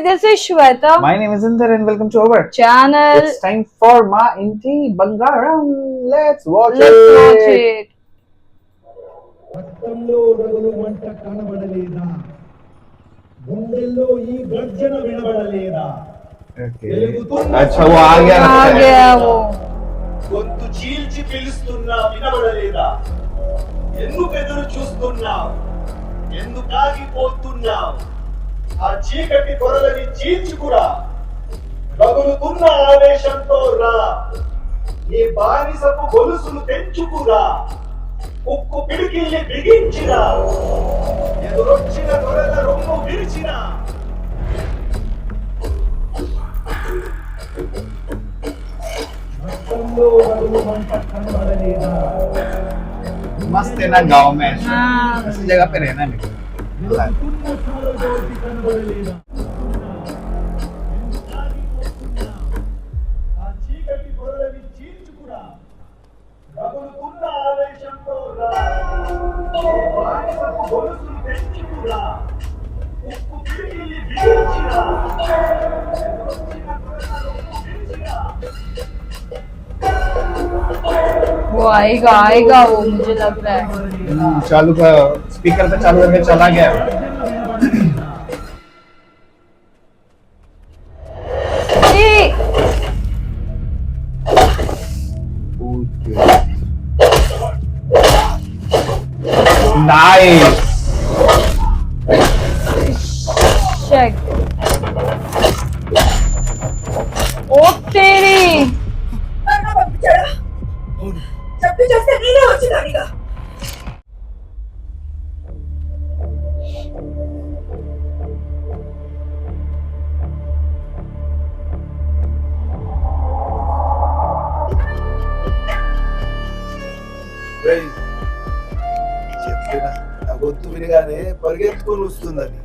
this is Shweta. My name is Inder and welcome to our Channel. It's time for Ma Inti Bangaram. Let's watch Let's watch it. it. రక్తంలో రగులు మంట కనబడలేదా గుండెల్లో ఈ గర్జన వినబడలేదా Okay. अच्छा वो आ गया लगता आ है. गया वो. గొంతు చీల్చి పిలుస్తున్నా వినబడలేదా ఎందుకు ఎదురు చూస్తున్నావు ఎందుకు ఆగిపోతున్నావు ఆ చీకటి కొరలని చీల్చుకురా రగులుతున్న ఆవేశంతో రా నీ బానిసపు గొలుసులు తెంచుకురా ఉక్కు పిడికిల్ని బిగించిరా ఎదురొచ్చిన దొరల రొమ్ము విరిచినా రక్తంలో రగులు మంట కనబడలేదా मस्त है ना गाँव में. हाँ. ऐसी जगह पे रहना नहीं. వెలుగుతున్న సూర్యోదయం కనబడలేదా ఆ చీకటి పొరలని చీల్చుకురా రగులుతున్న ఆవేశంతో రా బానిసపు గొలుసులు తెంచుకురా ఉక్కు పిడికిల్ని బిగించిరా ఎదురొచ్చిన దొరల రొమ్ము విరిచిరా वो आएगा वो मुझे लग रहा है. चालू का स्पीकर पे चालू करके चला गया. Nice. Check. ओ तेरी. చెప్పి చేస్తే నేనే వచ్చినాడిగా చెప్పిన ఆ గొంతు వినగానే పరిగెత్తుకొని వస్తుందని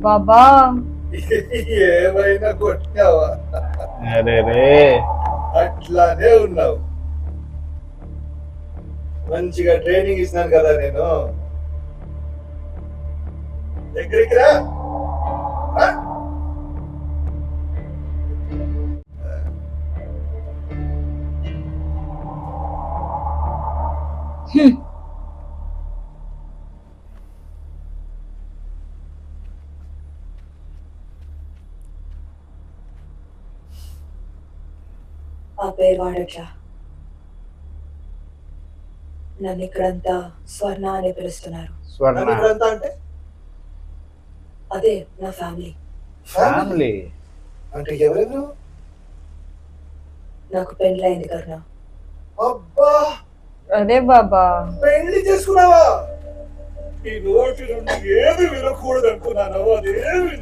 बाबा. ఏమైనా కొట్టావా अरे रे. అట్లానే ఉన్నావు మంచిగా ట్రైనింగ్ ఇస్తున్నాను కదా నేను దగ్గరికి రా రా. ఆ పేరు వాడట్లా నన్ను ఇక్కడంతా స్వర్ణ అని పిలుస్తున్నారు నన్ను स्वर्णा. ఇక్కడంతా అంటే అదే నా ఫ్యామిలీ Family. అంటే ఎవరెవరు నాకు పెళ్ళైంది కరుణ అబ్బా अरे बाबा. పెళ్లి చేసుకున్నావా ఈ నోటి నుండి ఏది వినకూడదు అనుకున్నాను అదేమి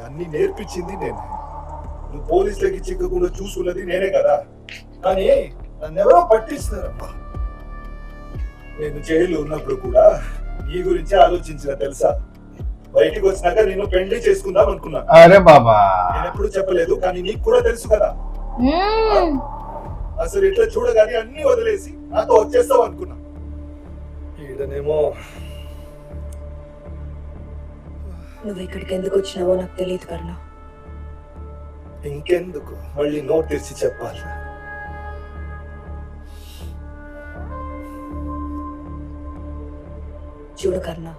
అన్ని నేర్పించింది నేను నువ్వు పోలీసులకి చిక్కకుండా చూసుకున్నది నేనే కదా కానీ నన్నెవరో పట్టిస్తున్నారమ్మా నేను జైలు ఉన్నప్పుడు కూడా నీ గురించి ఆలోచించిన తెలుసా బయటికి వచ్చినాక నేను పెళ్లి చేసుకుందాం అనుకున్నాను अरे बाबा. నేను ఎప్పుడు చెప్పలేదు కానీ నీకు కూడా తెలుసు కదా అసలు ఇట్లా చూడగానే అన్ని వదిలేసి నాతో వచ్చేస్తావు అనుకున్నా ఈడనేమో నువ్వు ఇక్కడికి ఎందుకు వచ్చినావో నాకు తెలియదు కరుణ ఇంకెందుకు మళ్ళీ నోట్ తెరిచి చెప్పాలి చూడు కరుణ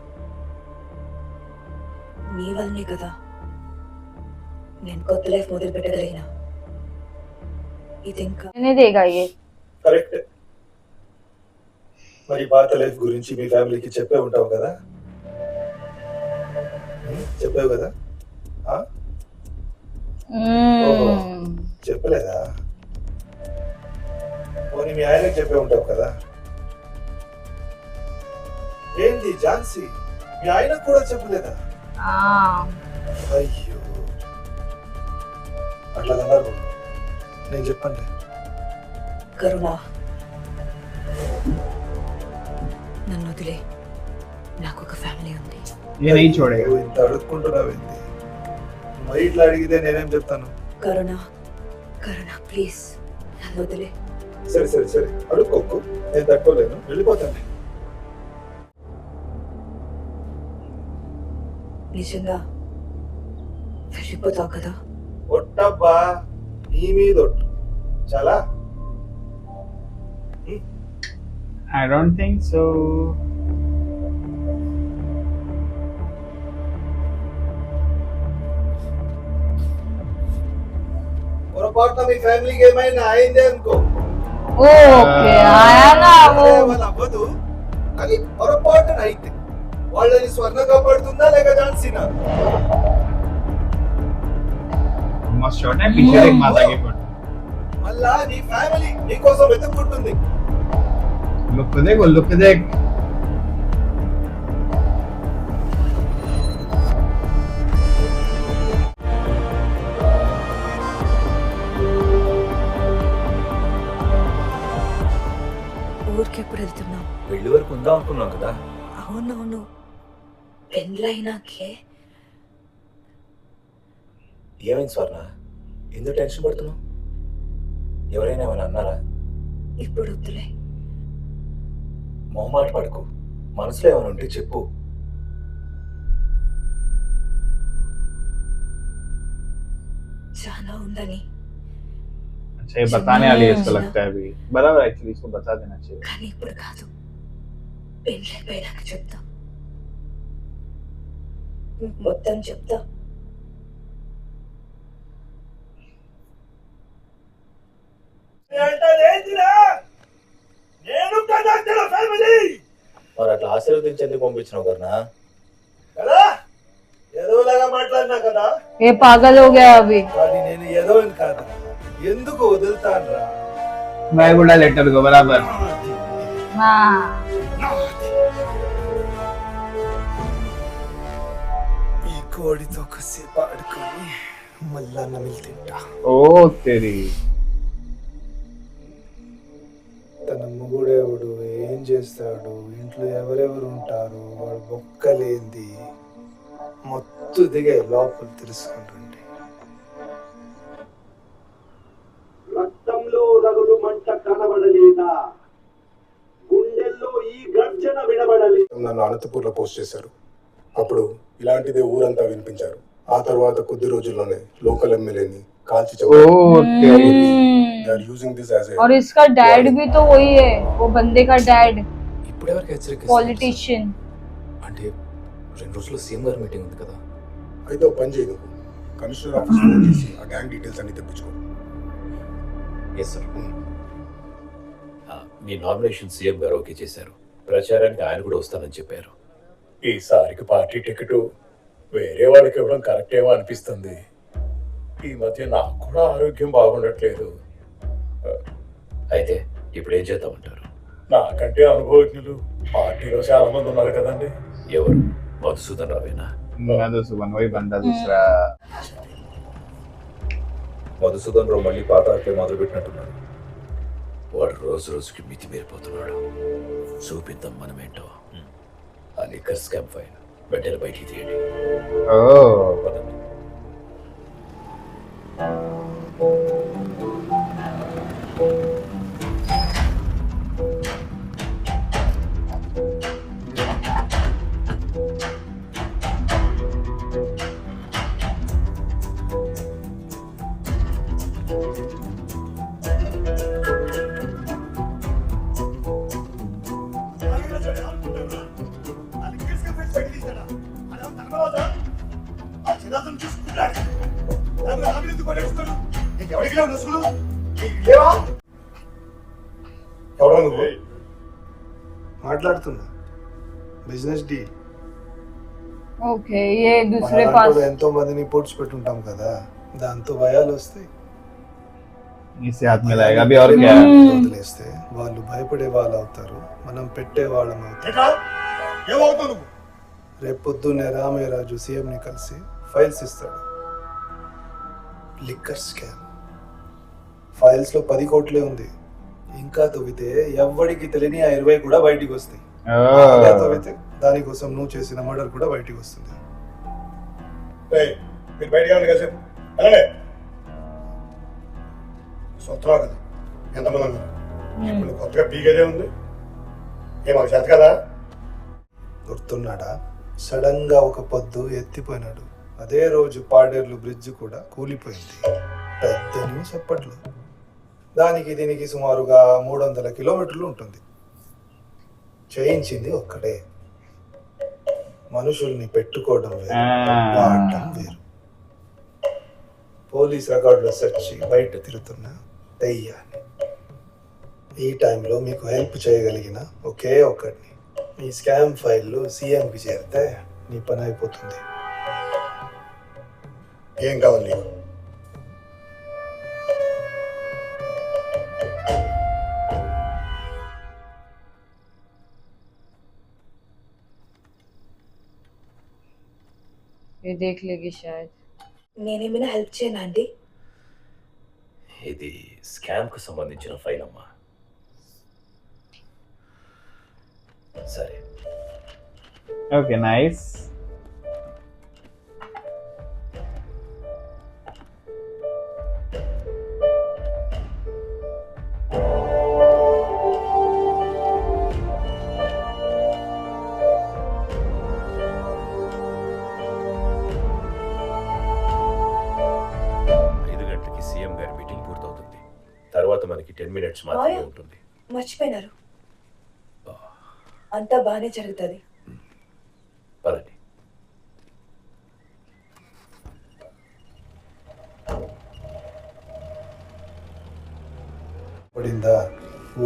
నీ వల్లనే కదా నేను కొత్త లైఫ్ మొదలు పెట్టగలిగిన ఇది ఇంకా नहीं देगा ये. కరెక్ట్ మరి పాత లైఫ్ గురించి మీ ఫ్యామిలీకి చెప్పే ఉంటావు కదా చెప్పావు కదా ఆ? చెప్పలేదా పోనీ మీ ఆయనకి చెప్పే ఉంటావు కదా ఏంటి ఝాన్సీ మీ ఆయనకు కూడా చెప్పలేదా అయ్యో అట్లా అన్నారు నేను చెప్పండి కరుణ నన్ను వదిలే నాకు ఒక ఫ్యామిలీ ఉంది. ये नहीं छोड़ेगा. నువ్వు ఇంత అడుక్కుంటున్నావేంటి? మరి ఇట్లా అడిగితే నేనేం చెప్తాను? కరుణ కరుణ ప్లీజ్ నన్ను వదిలే. సరే సరే సరే అడుక్కోకు, నేను తట్టుకోలేను, వెళ్ళిపోతాను. నిజంగా వెళ్ళిపోతావు కదా? ఒట్టబ్బా, నీ మీద ఒట్టు. చాలా I don't think so. పొరపాటున మీ ఫ్యామిలీకి ఏమైనా అయిందే అనుకో, ఓకే आया ना वो వాళ్ళ అవ్వదు. కానీ పొరపాటున అయితే వాళ్ళని స్వర్ణ కాపాడుతుందా లేక ఝాన్సీనా? Must shot है पीछे देख माता की फोटो. మళ్ళా నీ ఫ్యామిలీ నీకోసం వెతుక్కుంటుంది. Look देख. ఊరికి ఎప్పుడు వెళ్తున్నావు? పెళ్లి వరకు ఉందాం అనుకున్నాం కదా. అవునవును, పెళ్ళైనాకే. ఏమైంది స్వర్ణ, ఎందుకు టెన్షన్ పడుతున్నావు? ఎవరైనా ఏమైనా అన్నారా? ఇప్పుడు వద్దులే. మొహమాట పడుకో, మనసులో ఏమైనా ఉంటే చెప్పు. చాలా ఉందని, अच्छा ये बताने वाली है इसको लगता है अभी. बराबर एक्चुअली इसको बता देना चाहिए. కానీ ఇప్పుడు కాదు, పెళ్ళైపోయినాక చెప్తా, మొత్తం చెప్తా. నేను కదా తన ఫ్యామిలీ మరి అట్లా ఆశీర్వదించేందుకు పంపించినావు కన్నా? కదా, ఏదోలాగా మాట్లాడినా కదా. ये पागल हो गया अभी. కానీ నేను ఏదో అని కాదు, ఎందుకు వదులుతాను రా. मैं गुड़ा लेटर को बराबर. हाँ ఈ కోడితో కాసేపు ఆడుకొని మళ్ళా నమిలి తింటా. ओ तेरी. తన మొగుడెవడు, ఏం చేస్తాడు, ఇంట్లో ఎవరెవరు ఉంటారు, వాడు బొక్కలేంది మొత్తం దిగే లోపల తెలుసుకుంటుండే. రక్తంలో రగులు మంట కనబడలేదా? గుండెల్లో ఈ గర్జన వినబడలేదు. నన్ను అనంతపూర్లో పోస్ట్ చేశారు. అప్పుడు ఇలాంటిదే ఊరంతా వినిపించారు. ఆ తర్వాత కొద్ది రోజుల్లోనే లోకల్ ఎమ్మెల్యేని కాల్చి ओ చంపారు. तेरी. They are using this as a और इसका डैड भी तो वही है, वो बंदे का डैड ఇప్పుడు ఎవరికి హెచ్చరిక? पॉलिटिशियन. అంటే 2 రోజుల్లో సీఎం గారి మీటింగ్ ఉంది కదా. అయితే ఒక పని చేయదు, కమిషనర్ ఆఫీస్ ఫోన్ చేసి ఆ గ్యాంగ్ డీటెయిల్స్ అన్ని తెప్పించుకో. Yes sir. మీ నామినేషన్ సీఎం గారు ఓకే చేశారు. ప్రచారానికి ఆయన కూడా వస్తానని చెప్పారు. ఈసారికి పార్టీ టికెట్ వేరే వాళ్ళకి ఇవ్వడం కరెక్ట్ ఏమో అనిపిస్తుంది. ఈ మధ్య నాకు కూడా ఆరోగ్యం బాగుండట్లేదు. అయితే ఇప్పుడు ఏం చేద్దామంటారు? నాకంటే అనుభవజ్ఞులు పార్టీలో చాలా మంది ఉన్నారు కదండి. ఎవరు? మధుసూదన్ రావేనా? मधुसूदन वही बंदा दूसरा. మధుసూదన్ రావు మళ్ళీ పాత ఆటలే మొదలు పెట్టినట్టున్నాడు. వాడు రోజు రోజుకి మితి మీరిపోతున్నాడు. చూపిద్దాం మనమేంటో. ఆ లిక్కర్ స్కామ్ ఫైల్ వెంటనే బయటికి తీయండి. ओ పదండి. ఎవరా నువ్వు? మాట్లాడుతున్నా బిజినెస్ డీల్. ओके ये दूसरे पास. ఎంతో మందిని పోడ్చి పెట్టుంటాం కదా, దాంతో భయాలు వస్తాయి. इसे हाथ में लाएगा अभी और क्या. వదిలేస్తే వాళ్ళు భయపడే వాళ్ళు అవుతారు, మనం పెట్టే వాళ్ళం అవుతాం. రేపు పొద్దున్నే రామయ్యరాజు సీఎం ని కలిసి ఫైల్స్ ఇస్తాడు. లిక్కర్ స్కామ్ ఫైల్స్ లో 10 కోట్లే ఉంది. ఇంకా తవ్వితే ఎవ్వడికి తెలియని ఆ 20 కూడా బయటికి వస్తాయి. ओ తవ్వితే దానికోసం నువ్వు చేసిన మర్డర్ కూడా బయటికి వస్తుంది. ఏయ్, మీరు బయటికి వెళ్ళండి కాసేపు వెళ్ళండి. సొంతరావు కదా ఎంతమంది ఉన్నారు ఇప్పుడు కొత్తగా పీకేదే ఉంది మాకు చేత కదా. గుర్తున్నాడా? సడన్ గా ఒక పొద్దు ఎత్తిపోయినాడు. అదే రోజు పాడేర్లు బ్రిడ్జ్ కూడా కూలిపోయింది. పెద్ద న్యూస్ అప్పట్లో. దానికి దీనికి సుమారుగా 300 కిలోమీటర్లు ఉంటుంది. చేయించింది ఒక్కడే. మనుషుల్ని పెట్టుకోవడం వేరు, వాడటం వేరు. పోలీస్ రికార్డులో సెర్చ్ బయట తిరుగుతున్నా దెయ్యాన్ని. ఈ టైంలో మీకు హెల్ప్ చేయగలిగిన ఒకే ఒక్కడిని. మీ స్కామ్ ఫైళ్ళు సీఎంకి చేరితే నీ పని అయిపోతుంది. ఏం కావాలి నీకు? ये देख लेगी शायद. నేనేమైనా హెల్ప్ చేయనా అండి? ఇది స్కామ్ కు సంబంధించిన ఫైల్ అమ్మా. సరే, ఓకే నైస్. సీఎం గారి మీటింగ్ పూర్తవుతుంది. తర్వాత మనకి 10 minutes మాత్రమే ఉంటుంది. మర్చిపోయినారు. అంతా బాగానే జరుగుతుంది. పదండి. పడిందా?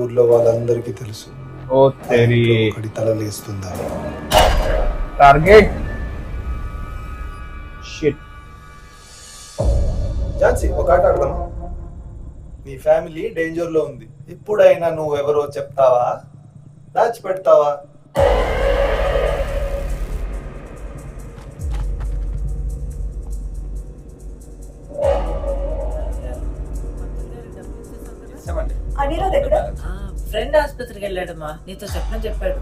ఊర్లో వాళ్ళందరికీ తెలుసు. ఓ తెరీ ఒకటి తల లేస్తుందా? Target shit. ఝాన్సీ, ఒక ఆట ఆడదామా? నీ ఫ్యామిలీ డేంజర్ లో ఉంది. ఇప్పుడైనా నువ్వెవరో చెప్తావా, దాచిపెడతావా? అనిరుద్ ఎక్కడ? ఫ్రెండ్ ఆసుపత్రికి వెళ్ళాడమ్మా. నీతో చెప్పని చెప్పాడు.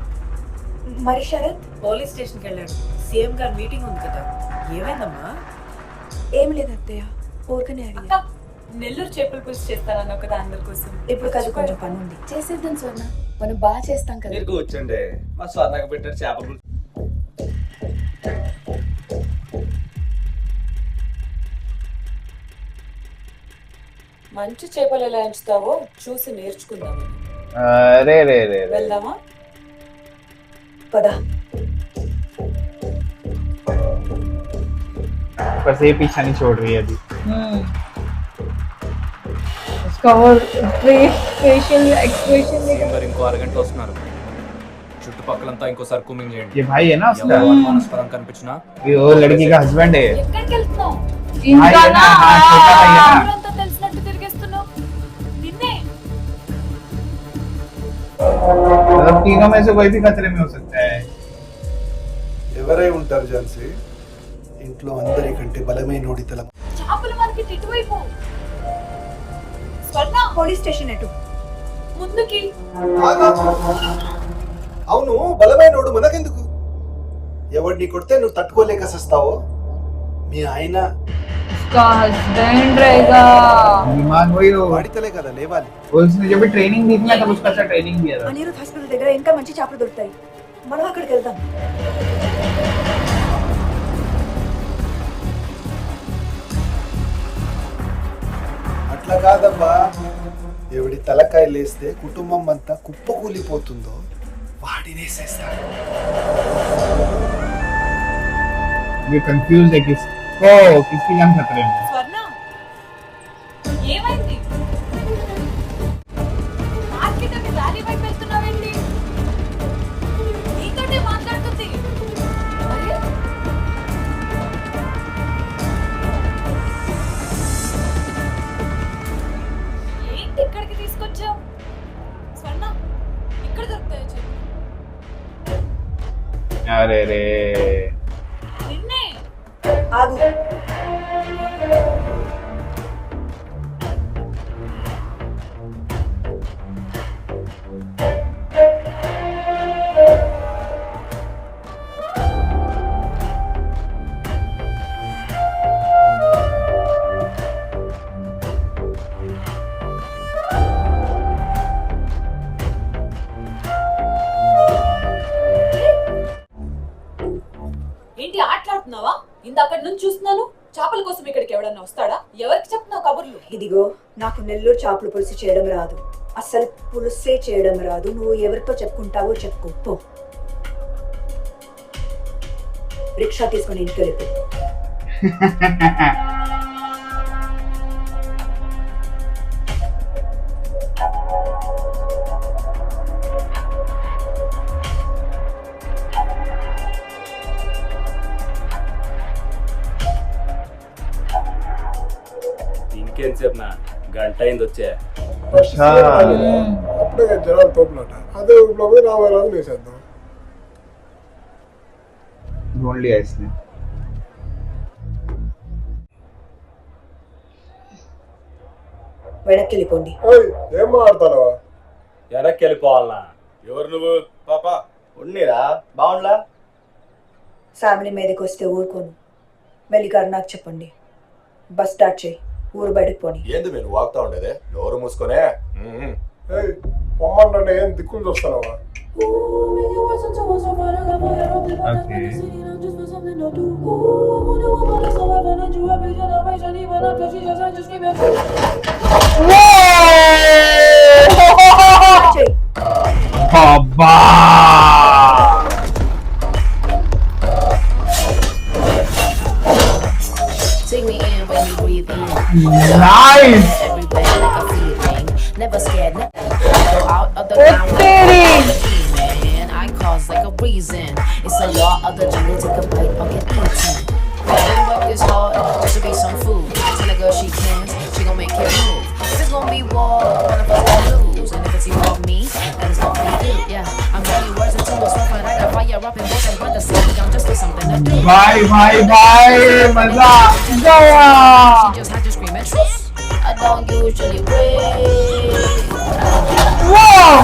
మరి శరత్? పోలీస్ స్టేషన్కి వెళ్ళాడు. సీఎం గారు మీటింగ్ ఉంది కదా. ఏమైందమ్మా? ఏం లేదు అత్తయ్య, ఊరికనే అడిగా. నెల్లూరు చేపల పులుసు చేస్తానన్న ఒక అందరి కోసం. ఇప్పుడు కాదు, కొంచెం పని ఉంది. చేసేద్దాం స్వర్ణ, మనం బాగా చేస్తాం కదా. మీరు కూర్చోండి, మా స్వర్ణకు పెట్టారు చేపల పులుసు. మంచి చేపలు ఎలా ఎంచుతావో చూసి నేర్చుకుందాం. రే రే రే వెళ్దామా? పదా. बस ये पीछा नहीं छोड़ रही है अभी. इसका और फेशियल एक्सप्रेशन సీఎం గారు ఇంకో అరగంట వస్తున్నారు. చుట్టుపక్కలంతా ఇంకోసారి కూమింగ్ చేయండి. ये भाई है ना उसका, ఎవరు అనుమానాస్పదం కనిపించినా ये वो लड़की का हस्बैंड है. ఎక్కడికి వెళ్తున్నావు? इनका भाई है ना ना, हाँ, छोटा भाई है ना. అంతా తెలిసినట్టు తిరిగేస్తున్నావు. నిన్నే मतलब तीनों में से कोई भी खतरे में हो सकता है. ఎవరై ఉంటారు ఝాన్సీ? ఇంట్లో అందరికంటే బలమైనోడి తల. చేపల మార్కెట్ ఇటువైపు. స్వర్ణ, పోలీస్ స్టేషన్ ఎటు? ముందుకి. అవును, బలమైనోడు మనకెందుకు? ఎవడిని కొడితే నువ్వు తట్టుకోలేక సస్తావో మీ ఆయన उसका हस्बैंड रहेगा. दिमाग वही हो. వాడితలే కదా లేవాలి. वो उसने जब भी ट्रेनिंग दी थी ना तब उसका अच्छा ट्रेनिंग दिया था. అనిరుద్ హాస్పిటల్ దగ్గర ఇంకా మంచి చేపలు దొరుకుతాయి. మనం అక్కడికి వెళ్దాం. అట్లా కాదబ్బా. ఎవడి తలకాయ లేస్తే కుటుంబం అంతా కుప్పకూలిపోతుందో వాడినేసేస్తాడు. ये कंफ्यूज है किसकी जान खतरे में. స్వర్ణ, ఏమైంది? మార్కెట్ అని ర్యాలీ వైపు వెళ్తున్నావేంటి? నీతోటే మాట్లాడుతుంది. మరి ఏంటి ఇక్కడికి తీసుకొచ్చావు? స్వర్ణ, ఇక్కడ దొరుకుతాయో చెప్పు. अरे रे నిన్నే. ఆగు. ఇందాక నుంచి చూస్తున్నాను చేపల కోసం ఇక్కడికి ఎవడన్నా వస్తాడా? ఎవరికి చెప్తున్నావు కబుర్లు? ఇదిగో నాకు నెల్లూరు చేపల పులుసు చేయడం రాదు, అసలు పులుసే చేయడం రాదు. నువ్వు ఎవరితో చెప్పుకుంటావో చెప్పుకో పో. రిక్షా తీసుకొని ఇంటికి వెళ్ళిపో. ఇంకేంసేపు నా గంట అయింది వచ్చే. అప్పుడే జనాలు తోపులాట, అదే ఊళ్ళో పోయి 40 రోజులు వేసేద్దాం. ఓన్లీ ఐస్ ని వెనక్కి వెళ్ళిపోండి. ఏం మాట్లాడతావా? వెనక్కి వెళ్ళిపోవాలనా? ఎవరు నువ్వు? పాపా ఉన్నీరా బాగుండ్లా? ఫ్యామిలీ మీదకి వస్తే ఊరుకోను. మెల్లిగారు నాకు చెప్పండి, బస్ స్టార్ట్ చేయి, ఊరు బయటకు పోని. ఏంది మీరు వాగుతా ఉండేదే? నోరు మూసుకొనే. పొమ్మంటే ఏం దిక్కులు చూస్తున్నావా? చెయ్. అబ్బా Take me in when you breathe in. Nice. Everywhere like a feeling. Never scared, never go out of the Oh, ground. Teddy. Man, I cause like a reason. It's a law of the jungle. Take a bite or get eaten. Gotta work this hard just to be some food. Tell a girl she can, she gon' make it move. If it's gon' be war, one of us gon' lose. And if it's you or me, then it's gon' be you. Yeah, I'm writing words into a song, but I got fire up in both and run the city. I'm just with something to do. Boy boy boy మజా గయా. She just had to scream at truth. I don't usually wait. Wow!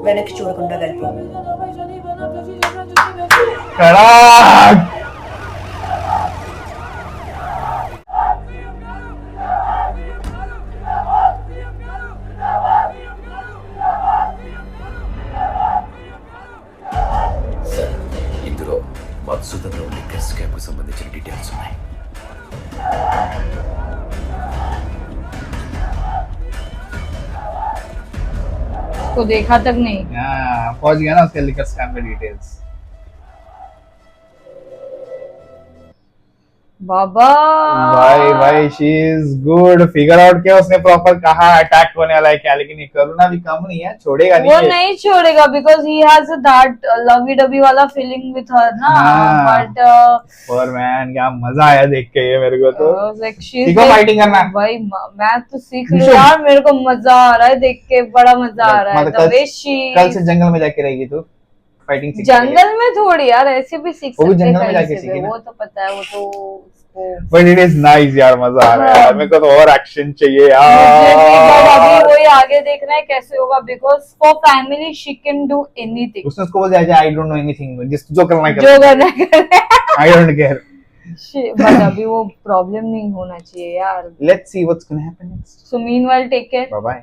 వెనక్కి చూడకుండా వెళ్ళిపో. కడాక్. ఇందులో Madhusudan liquor scam కు సంబంధించిన details ఉన్నాయి. को देखा तक नहीं. पहुंच गया ना उसके लिकर स्कैम के डिटेल्स. बाबा भाई she is good. Figure out किया उसने प्रॉपर कहा अटैक होने वाला है क्या, लेकिन ये करुणा भी कम नहीं है, छोड़ेगा नहीं. वो नहीं छोड़ेगा बिकॉज ही हैज दैट लवी डबी वाला फीलिंग विथ हर ना. बट और मैन क्या मजा आया देख के ये मेरे को तो. लाइक शी सीखो फाइटिंग करना. भाई मैं तो सीख लूं यार, मेरे को मजा आ रहा है देख के, बड़ा मजा आ रहा है. द वे शी कल से जंगल में जाके रहेगी तू फाइटिंग सीख. जंगल में थोड़ी यार, ऐसे भी सीख वो भी सकते हैं जंगल में कहीं जाके से भी. सीखी ना. वो तो पता है, वो तो बट इट इज नाइस यार, मजा आ रहा है यार. मेरे को तो और एक्शन चाहिए मुझे भी, but अभी यार. वही आगे देखना है कैसे होगा, because for family she can do anything. उसने उसको बोल दिया आई डोंट नो एनीथिंग, जिस जो करना है जो कर. करना करे. I don't care. बट अभी वो प्रॉब्लम नहीं होना चाहिए यार. Let's see what's gonna happen next. So meanwhile, take care. Bye bye.